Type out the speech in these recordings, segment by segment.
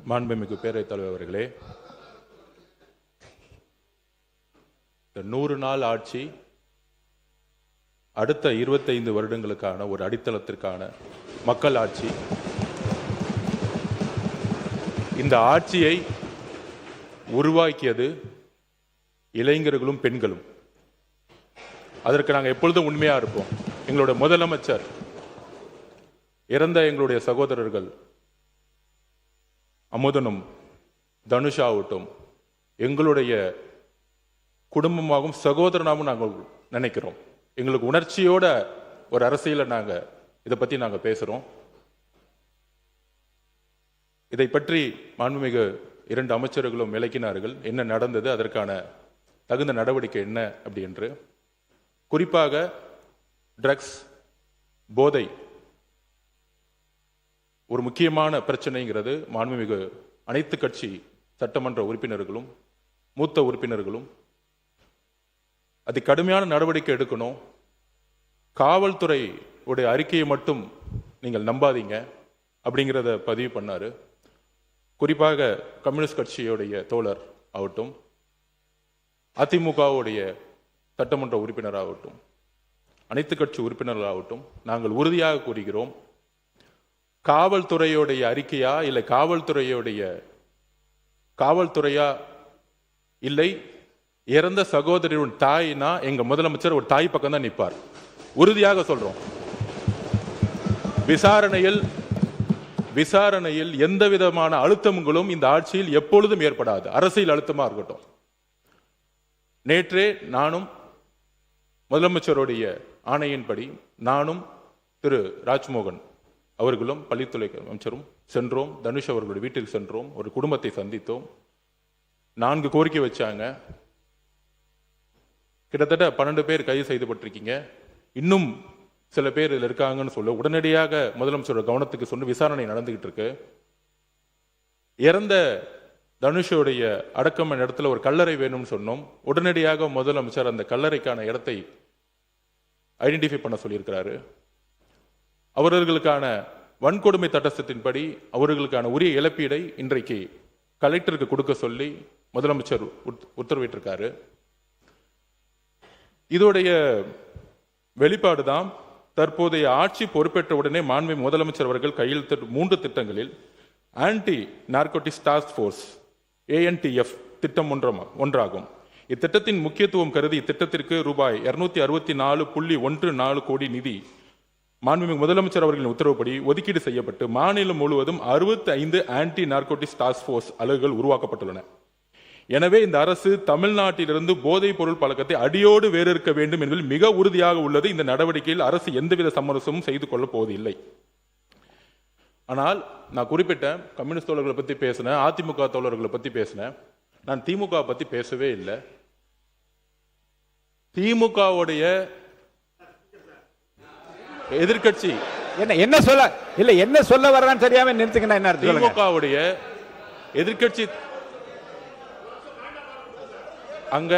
மாண்புமிகு பேரவைத் தலைவர் அவர்களே, இந்த 100 நாள் ஆட்சி அடுத்த 25 வருடங்களுக்கான ஒரு அடித்தளத்திற்கான மக்கள் ஆட்சி. இந்த ஆட்சியை உருவாக்கியது இளைஞர்களும் பெண்களும். அதற்கு நாங்கள் எப்பொழுதும் உண்மையா இருப்போம். எங்களுடைய முதலமைச்சர் இறந்த எங்களுடைய சகோதரர்கள் அமுதனும் தனுஷாவட்டும் எங்களுடைய குடும்பமாகவும் சகோதரனாகவும் நாங்கள் நினைக்கிறோம். எங்களுக்கு உணர்ச்சியோட ஒரு அரசியலை இதை பற்றி நாங்கள் பேசுகிறோம். இதை பற்றி மாண்புமிகு 2 அமைச்சர்களும் விளக்கினார்கள். என்ன நடந்தது, அதற்கான தகுந்த நடவடிக்கை என்ன அப்படி என்று. குறிப்பாக ட்ரக்ஸ், போதை ஒரு முக்கியமான பிரச்சனைங்கிறது மாண்புமிகு அனைத்து கட்சி சட்டமன்ற உறுப்பினர்களும் மூத்த உறுப்பினர்களும் அது கடுமையான நடவடிக்கை எடுக்கணும். காவல்துறை உடைய அறிக்கையை மட்டும் நீங்கள் நம்பாதீங்க அப்படிங்கிறத பதிவு பண்ணாரு. குறிப்பாக கம்யூனிஸ்ட் கட்சியுடைய தோழர் ஆகட்டும், அதிமுகவுடைய சட்டமன்ற உறுப்பினராகட்டும், அனைத்து கட்சி உறுப்பினர்களாகட்டும், நாங்கள் உறுதியாக கூறுகிறோம், காவல்துறையுடைய அறிக்கையா இல்லை காவல்துறையா இல்லை இறந்த சகோதரியின் தாய்னா எங்க முதலமைச்சர் ஒரு தாய் பக்கம் தான் நிற்பார். உறுதியாக சொல்றோம். விசாரணையில் எந்த விதமான அழுத்தங்களும் இந்த ஆட்சியில் எப்பொழுதும் ஏற்படாது. அரசியல் அழுத்தமா இருக்கட்டும். நேற்றே நானும் முதலமைச்சருடைய ஆணையின்படி நானும் திரு ராஜ்மோகன் அவர்களும் பள்ளித்துறை அமைச்சரும் சென்றோம். தனுஷ் அவர்களுடைய வீட்டில் சென்றோம். ஒரு குடும்பத்தை சந்தித்தோம். 4 கோரிக்கை வச்சாங்க. கிட்டத்தட்ட 12 பேர் கைது செய்யப்பட்டிருக்கீங்க. இன்னும் சில பேர் இதில் இருக்காங்கன்னு சொல்ல உடனடியாக முதலமைச்சரோட கவனத்துக்கு சொன்ன விசாரணை நடந்துகிட்டு இருக்கு. இறந்த தனுஷோடைய அடக்கம் இடத்துல ஒரு கல்லறை வேணும்னு சொன்னோம். உடனடியாக முதலமைச்சர் அந்த கல்லறைக்கான இடத்தை ஐடென்டிஃபை பண்ண சொல்லியிருக்கிறாரு. அவர்களுக்கான வன்கொடுமை சட்டத்தின்படி அவர்களுக்கான உரிய இழப்பீடை இன்றைக்கு கலெக்டருக்கு கொடுக்க சொல்லி முதலமைச்சர் உத்தரவிட்டிருக்காரு. இதோடைய வெளிப்பாடுதான் தற்போதைய ஆட்சி பொறுப்பேற்ற உடனே மாண்புமிகு முதலமைச்சர் அவர்கள் கையெழுத்திட்ட 3 திட்டங்களில் anti narcotics task force ANTF திட்டம் ஒன்றாகும். இத்திட்டத்தின் முக்கியத்துவம் கருதி இத்திட்டத்திற்கு ரூபாய் 264.14 கோடி நிதி மாண்புமிகு முதலமைச்சர் அவர்களின் உத்தரவுப்படி ஒதுக்கீடு செய்யப்பட்டு மாநிலம் முழுவதும் 65 ஆன்டி நார்கோட்டிக்ஸ் டாஸ்க் ஃபோர்ஸ் அலகுகள் உருவாக்கப்பட்டுள்ளன. எனவே இந்த அரசு தமிழ்நாட்டிலிருந்து போதைப் பொருள் பழக்கத்தை அடியோடு வேறறுக்க வேண்டும் என்பதில் மிக உறுதியாக உள்ளது. இந்த நடவடிக்கையில் அரசு எந்தவித சமரசமும் செய்து கொள்ளப் போவதில்லை. ஆனால் நான் குறிப்பிட்ட கம்யூனிஸ்ட் தோழர்களை பற்றி பேசினேன், அதிமுக தோழர்களை பற்றி பேசினேன். நான் திமுக பற்றி பேசவே இல்லை. திமுகவுடைய எதிர்கட்சி என்ன சொல்ல வர்றான்னு தெரியாம நிறுத்துக்கணும். என்ன திமுகவுடைய எதிர்கட்சி அங்க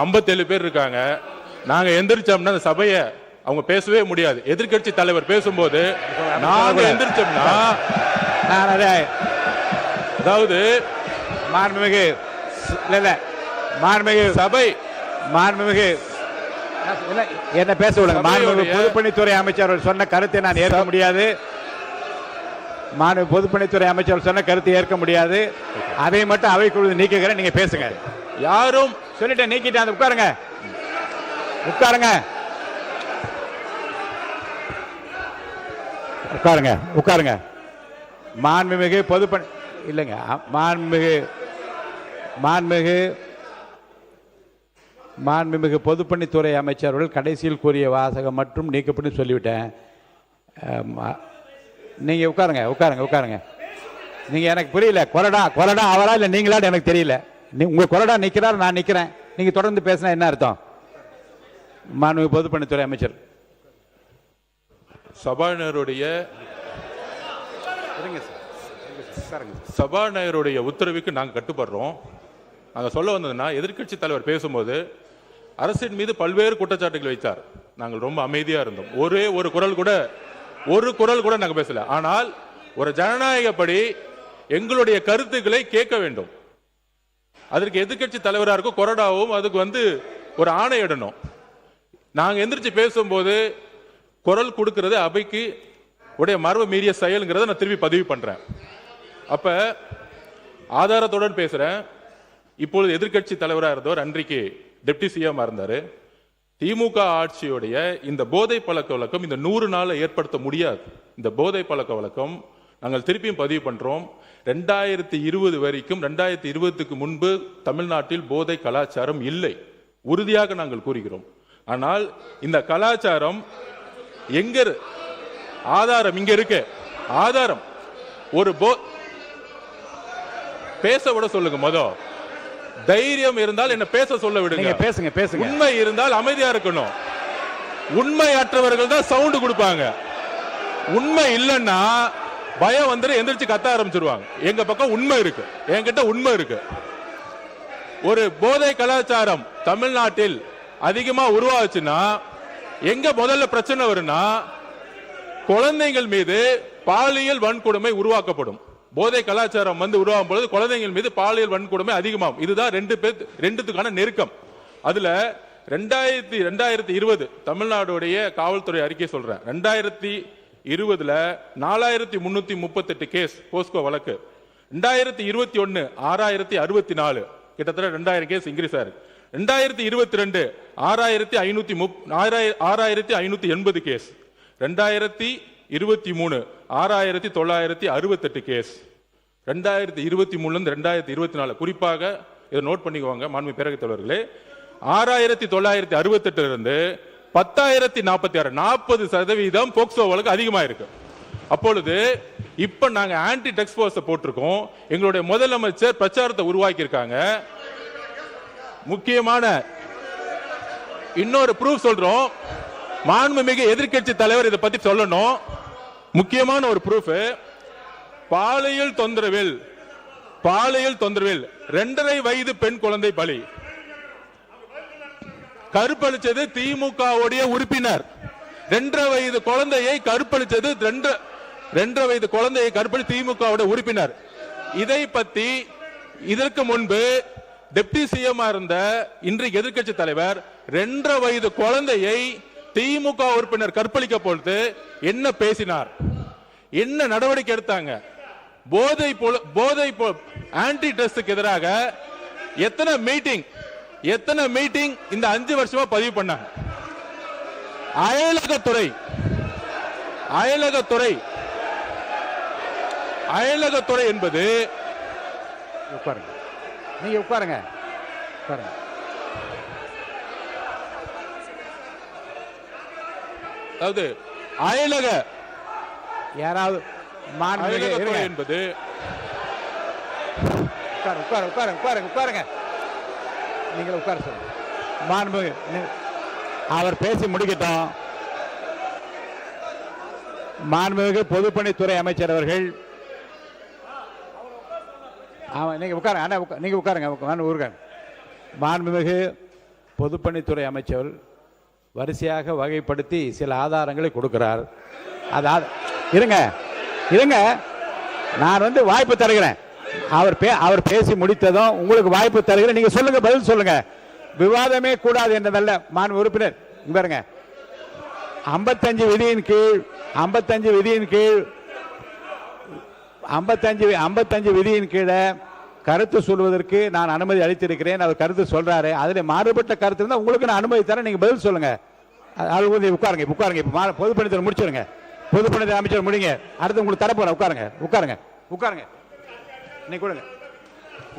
57 பேர் இருக்காங்க. நாங்க எந்திரிச்சோம்னா அந்த சபையை அவங்க பேசவே முடியாது. எதிர்கட்சி தலைவர் பேசும்போது நாங்க எந்திரிச்சோம்னா அதாவது மாண்புமிகு சபை என்ன பேச விடுங்க. மாண்புமிகு பொதுப்பணித்துறை அமைச்சர் சொன்ன கருத்தை நான் ஏற்க முடியாது. பொதுப்பணித்துறை அமைச்சர் சொன்ன கருத்தை ஏற்க முடியாது. அதை மட்டும் அவை குழு நீக்குகிறேன். நீங்க பேசுங்க. யாரும் சொல்லிட்டு நீக்கிட்டு உட்காருங்க. மாண்புமிகு பொதுப்பணி இல்லைங்க. மாண்புமிகு பொதுப்பணித்துறை அமைச்சர்கள் கடைசியில் கூறிய வாசகம் மற்றும் நீக்கப்பட்டு சொல்லிவிட்டேன். நீங்க உட்காருங்க. நீங்க எனக்கு புரியல. கொறடா அவரா இல்ல நீங்களான்னு எனக்கு தெரியல. உங்க கொறடா நிக்கிறார், நான் நிக்கிறேன். நீங்க தொடர்ந்து பேசினா என்ன அர்த்தம்? மாண்புமிகு பொதுப்பணித்துறை அமைச்சர் சபாநாயகருடைய உத்தரவுக்கு நாங்கள் கட்டுப்படுறோம். நாங்கள் சொல்ல வந்ததுன்னா, எதிர்கட்சி தலைவர் பேசும்போது அரசின் மீது பல்வேறு குற்றச்சாட்டுகள் வைத்தார். நாங்கள் ரொம்ப அமைதியா இருந்தோம். ஒரு குரல் கூட நாங்கள் பேசல. ஆனால் ஒரு ஜனநாயகப்படி எங்களுடைய கருத்துக்களை கேட்க வேண்டும். அதற்கு எதிர்க்கட்சி தலைவராக இருக்கும் கொறடாவும் அதுக்கு ஒரு ஆணையிடணும். நாங்க எந்திரிச்சு பேசும்போது குரல் கொடுக்கிறது அவைக்கு உடைய மரபு மீறிய செயல்ங்கிறத நான் திருப்பி பதிவு பண்றேன். அப்ப ஆதாரத்துடன் பேசுறேன். இப்பொழுது எதிர்க்கட்சி தலைவராக இருந்தவர் அன்றைக்கு டெப்டி சிஎம் இருந்தாரு. திமுக ஆட்சியுடைய இந்த போதை பழக்க வழக்கம் இந்த 100 நாளை ஏற்படுத்த முடியாது. இந்த போதை பழக்க வழக்கம் நாங்கள் திருப்பியும் பதிவு பண்றோம். 2020 வரைக்கும் 2020க்கு முன்பு தமிழ்நாட்டில் போதை கலாச்சாரம் இல்லை, உறுதியாக நாங்கள் கூறுகிறோம். ஆனால் இந்த கலாச்சாரம் எங்க ஆதாரம் இங்க இருக்கு. ஆதாரம் ஒரு பேச விட சொல்லுங்க. தைரியம் இருந்தால் என்ன பேச சொல்ல விடுங்க. பேசுங்க பேசுங்க. உண்மை இருந்தால் அமைதியா இருக்கணும். உண்மையற்றவர்கள் தான் சவுண்ட் கொடுப்பாங்க. உண்மை இல்லைன்னா பயம் எந்திரிச்சு கத்த ஆரம்பிச்சிருவாங்க. எங்க பக்கம் உண்மை இருக்கு, என்கிட்ட உண்மை இருக்கு. ஒரு போதை கலாச்சாரம் தமிழ்நாட்டில் அதிகமா உருவாச்சுன்னா எங்க முதல்ல பிரச்சனை வரும்னா குழந்தைகள் மீது பாலியல் வன்கொடுமை உருவாக்கப்படும். போதை கலாச்சாரம் உருவாகும் பொழுது குழந்தைகள் மீது பாலியல் வன்கொடுமை அதிகமாகும். இதுதான் ரெண்டுத்துக்கான நெருக்கம். அதுல 2020 தமிழ்நாடுடைய காவல்துறை அறிக்கை சொல்றேன். 2020 4338 கேஸ் போஸ்கோ வழக்கு. 2021 6064, கிட்டத்தட்ட 2000 கேஸ் இன்க்ரீஸ் ஆயிருக்கு. 2022 6580 கேஸ். 2023 6968 கேஸ். 2023 2024 குறிப்பாக இதை நோட் பண்ணிக்குவாங்க மாண்புமிகு பேரவைத் தலைவர்களே. 6968 இருந்து 10,046 40% போக்சோ வழக்கு அதிகமா இருக்கு. அப்பொழுது இப்ப நாங்க ஆன்டி ட்ரக்ஸ் போர்ஸ் போட்டிருக்கோம். எங்களுடைய முதலமைச்சர் பிரச்சாரத்தை உருவாக்கி இருக்காங்க. முக்கியமான இன்னொரு ப்ரூஃப் சொல்றோம். மாண்புமிகு எதிர்க்கட்சி தலைவர் இதை பத்தி சொல்லணும். முக்கியமான ஒரு ப்ரூஃப், பாலியல் தொந்தரவில் 2.5 வயது பெண் குழந்தை பலி. கற்பழிச்சது திமுகவுடைய உறுப்பினர். 2.5 வயது குழந்தையை கற்பழிச்சது 2.5 வயது குழந்தையை கற்பழி திமுகவுடைய உறுப்பினர். இதை பத்தி இதற்கு முன்பு டெப்டி சிஎம் இருந்த இன்றைக்கு எதிர்க்கட்சி தலைவர் 2.5 வயது குழந்தையை திமுக உறுப்பினர் கற்பழிக்க பொழுது என்ன பேசினார், என்ன நடவடிக்கை எடுத்தாங்க? போதை ஆன்டி ட்ரக்ஸ்க்கு எதிராக எத்தனை மீட்டிங் இந்த 5 வருஷமா பதிவு பண்ணாங்க. அயலகத்துறை என்பது நீங்க உட்காருங்க. அதாவது அயலக யாராவது என்பது உட்காருங்க. நீங்க உட்கார சொல்லுங்க. மாண்புமிகு அவர் பேசி முடிக்கட்டும். மாண்புமிகு பொதுப்பணித்துறை அமைச்சர் அவர்கள் நீங்க உட்காருங்க. நீங்க உட்காருங்க. மாண்புமிகு பொதுப்பணித்துறை அமைச்சர் வரிசையாக வகைப்படுத்தி சில ஆதாரங்களை கொடுக்கிறார். இருங்க, நான் வாய்ப்பு தருகிறேன். அவர் பேசி முடித்ததும் உங்களுக்கு வாய்ப்பு தருகிறேன். நீங்க சொல்லுங்க, பதில் சொல்லுங்க. விவாதமே கூடாது என்றதல்ல. மாண்பு உறுப்பினர் பாருங்க, 55 விதியின் கீழே கருத்து சொல்வதற்கு நான் அனுமதி அளித்திருக்கிறேன். அவர் கருத்து சொல்றாரு. அதில் மாறுபட்ட கருத்து இருந்தால் உங்களுக்கு நான் அனுமதி தரேன். நீங்க பதில் சொல்லுங்க. உட்காருங்க. பொதுப்பணித்துறை முடிச்சிருங்க. பொதுப்பணித்துறை அமைச்சர் முடிங்க. அடுத்து உங்களுக்கு தரப்போறேன். உட்காருங்க. நீங்க கொடுங்க.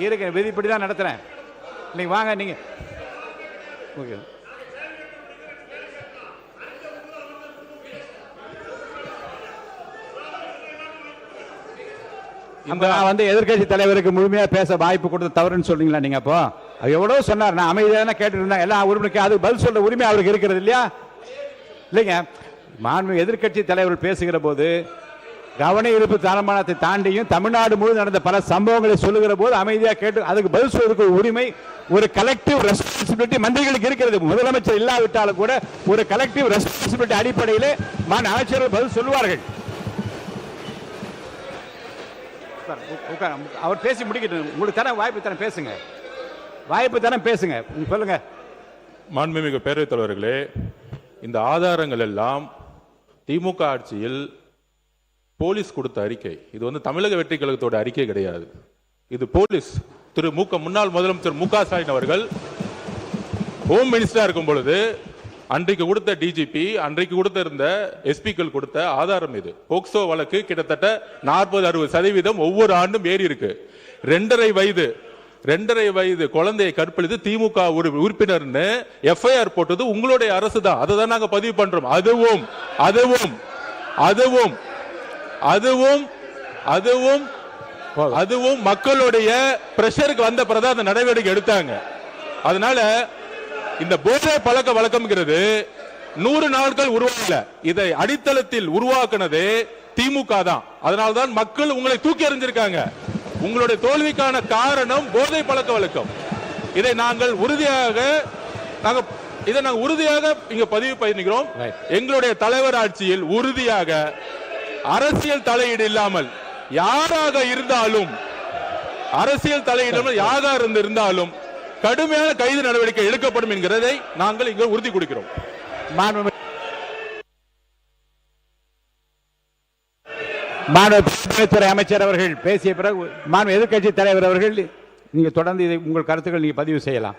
இருக்க விதிப்படி தான் நடத்துறேன். நீங்க வாங்க. நீங்க நான் எதிர்க்கட்சி தலைவருக்கு முழுமையா பேச வாய்ப்பு கொடுத்து தவறுன்னு சொல்றீங்களா? நீங்க அப்போ எவ்வளவு சொன்னார். நான் அமைதியான கேட்டு இருந்தேன். எல்லா உறுப்பினருக்கு அது பதில் சொல்ற உரிமை அவருக்கு இருக்கிறது இல்லையா? இல்லைங்க. மாண்பு எதிர்க்கட்சி தலைவர் பேசுகிற போது கவன ஈர்ப்பு தீர்மானத்தை தாண்டியும் தமிழ்நாடு முழுவதும் நடந்த பல சம்பவங்களை சொல்லுகிற போது அமைதியாக கேட்டு அதுக்கு பதில் சொல்வதற்கு உரிமை, ஒரு கலெக்டிவ் ரெஸ்பான்சிபிலிட்டி மந்திரிகளுக்கு இருக்கிறது. முதலமைச்சர் இல்லாவிட்டாலும் கூட ஒரு கலெக்டிவ் ரெஸ்பான்சிபிலிட்டி அடிப்படையில் அமைச்சர்கள் பதில் சொல்லுவார்கள். உட்காருங்க. அவர் பேசி முடிக்கட்டும். உங்களுக்கு தர வாய்ப்பு தர பேசுங்க. வாய்ப்பு தர பேசுங்க. சொல்லுங்க. மாண்புமிகு பேரவைத் தலைவர்களே, இந்த ஆதாரங்கள் எல்லாம் திமுக ஆட்சியில் போலீஸ் கொடுத்த அறிக்கை. இது வந்து தமிழக வெற்றி கழகத்தோட அறிக்கை கிடையாது. இது போலீஸ் முன்னாள் முதலமைச்சர் மு க ஸ்டாலின் அவர்கள் ஹோம் மினிஸ்டரா இருக்கும் பொழுது அன்றைக்கு கொடுத்த டிஜிபி, அன்றைக்கு கொடுத்த இருந்த எஸ்பிக்கள் கொடுத்த ஆதாரம் இது. போக்சோ வழக்கு கிட்டத்தட்ட 40-60% ஒவ்வொரு ஆண்டும் ஏறி இருக்கு. 2.5 வயது குழந்தையை கற்பழித்து திமுக ஒரு உறுப்பினர்னு எஃப்ஐஆர் போட்டது உங்களுடைய அரசு தான். அதை தான் நாங்க பதிவு பண்றோம். அதுவும் அதுவும் அதுவும் அதுவும் அதுவும் அதுவும் மக்களுடைய பிரஷருக்கு வந்த பிறகு அந்த நடவடிக்கை எடுத்தாங்க. அதனால இந்த போதை பழக்க வழக்கம்ங்கிறது 100 நாட்கள் உருவாக்கல. இதை அடித்தளத்தில் உருவாக்குனது திமுக தான். அதனால்தான் மக்கள் உங்களை தூக்கி எறிஞ்சிருக்காங்க. உங்களுடைய தோல்விக்கான காரணம் போதை பழக்க வழக்கம். இதை நாங்கள் உறுதியாக இங்க பதிவு பண்ணிக்கிறோம். எங்களுடைய தலைவர் ஆட்சியில் உறுதியாக அரசியல் தலையீடு இல்லாமல் யாராக இருந்தாலும் கடுமையான கைது நடவடிக்கை எடுக்கப்படும் என்கிறதை நாங்கள் இங்கு உறுதி கொடுக்கிறோம். மாண்புமிகு அமைச்சர் அவர்கள் பேசிய பிறகு எதிர்க்கட்சி தலைவர் அவர்கள் நீங்க தொடர்ந்து உங்கள் கருத்துக்கள் நீங்க பதிவு செய்யலாம்.